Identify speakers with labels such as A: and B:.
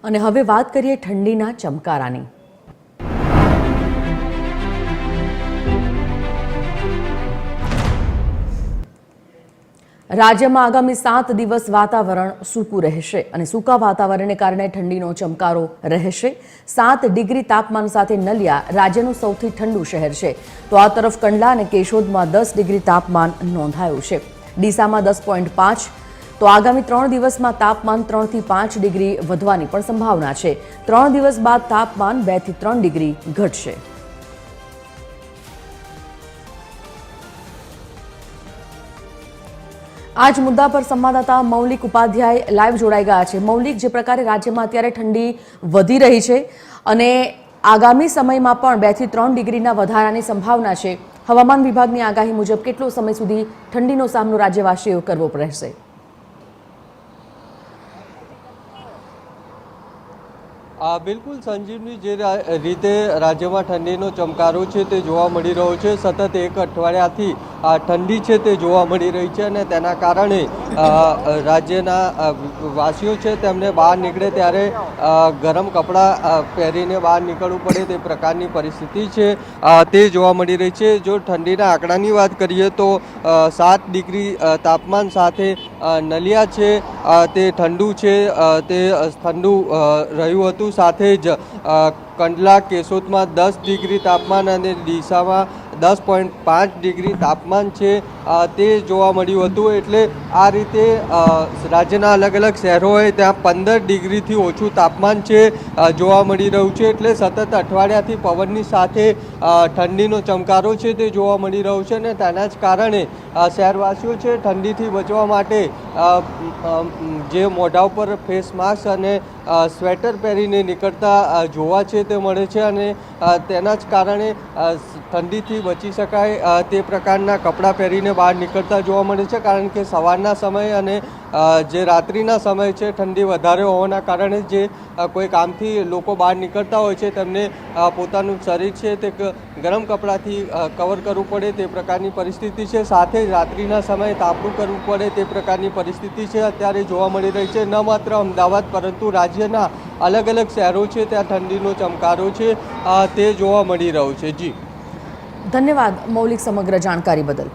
A: અને હવે વાત કરીએ ઠંડીના ચમકારાની। રાજ્યમાં આગામી 7 દિવસ વાતાવરણ સૂકું રહેશે અને સૂકા વાતાવરણને કારણે ઠંડીનો ચમકારો રહેશે। 7 ડિગ્રી તાપમાન સાથે નલિયા રાજ્યનું સૌથી ઠંડુ શહેર છે, તો આ તરફ કંડલા અને કેશોદમાં 10 ડિગ્રી તાપમાન નોંધાયું છે। ડીસામાં 10.5, તો આગામી 3 દિવસમાં તાપમાન 3 થી 5 ડિગ્રી વધવાની પણ સંભાવના છે। 3 દિવસ બાદ તાપમાન 2 થી 3 ડિગ્રી ઘટશે। आज मुद्दा पर संवाददाता मौलिक उपाध्याय लाइव जोड़ाई गया है। मौलिक, जे प्रकारे राज्य में अत्यारे ठंडी वधी रही है अने आगामी समय में पण 2 થી 3 डिग्रीना वधारानी संभावना है, हवामान विभागनी आगाही मुजब केटलो समय सुधी ठंडीनो सामनो राज्यवासीओए करवो पड़शे?
B: बिल्कुल संजीवनी, जे रीते राज्य में ठंडीनो चमकारो है ते जोवा मळी रह्यो छे। सतत 1 अठवाडियाथी ठंडी है ते जोवा मळी रही है अने तेना कारणे राज्यना वासीओ छे तेमने बहार निकळे त्यारे गरम कपड़ा पहेरीने बहार निकळवुं पड़े ते प्रकारनी परिस्थिति छे ते जोवा मळी रही है। जो ठंडीना आंकड़ानी वात करीए तो 7 डिग्री तापमान साथे नलिया छे ते ठंडू छे, ते ठंडू रह्युं हतुं। साथे ज कंडला केशोद में 10 डिग्री तापमान और डीसा में 10.5 डिग्री तापमान है ते जोवा मळ्युं हतुं। एटले आ रीते राज्यना अलग अलग शहरोए त्यां 15 डिग्री थी ओछुं तापमान है जोवा मळी रह्युं छे। एटले सतत अठवाडियाथी पवननी साथे ठंडीनो चमकारो है ते जोवा मळी रह्यो छे अने तेना ज कारणे शहरवासीओ छे ठंडीथी बचवा माटे जे मोढा पर फेस मास्क अने स्वेटर पहेरीने निकळता जोवा छे ते मळे छे अने तेना ज कारणे ठंडीथी बची शकाय ते प्रकारना कपड़ा पहेरीने बहार निकळता जोवा मळे छे। कारण के सवाરના समय अने जे रात्रिना समय छे ठंडी वधारे होवाना कारणे जे कोई कामथी लोको बहार निकळता होय छे तेमने पोतानुं शरीर छे ते गरम कपड़ाथी कवर करवुं पड़े ते प्रकारनी परिस्थिति छे। साथे ज रात्रिना समय तापणुं करवुं पड़े ते प्रकारनी परिस्थिति छे अत्यारे जोवा मळी रही छे। न मात्र अमदावाद परंतु राज्यना अलग अलग शहरों छे त्यां ठंडीनो चमकारो छे ते जोवा मळी रह्यो छे। जी,
A: धन्यवाद मौलिक, समग्र जानकारी बदल।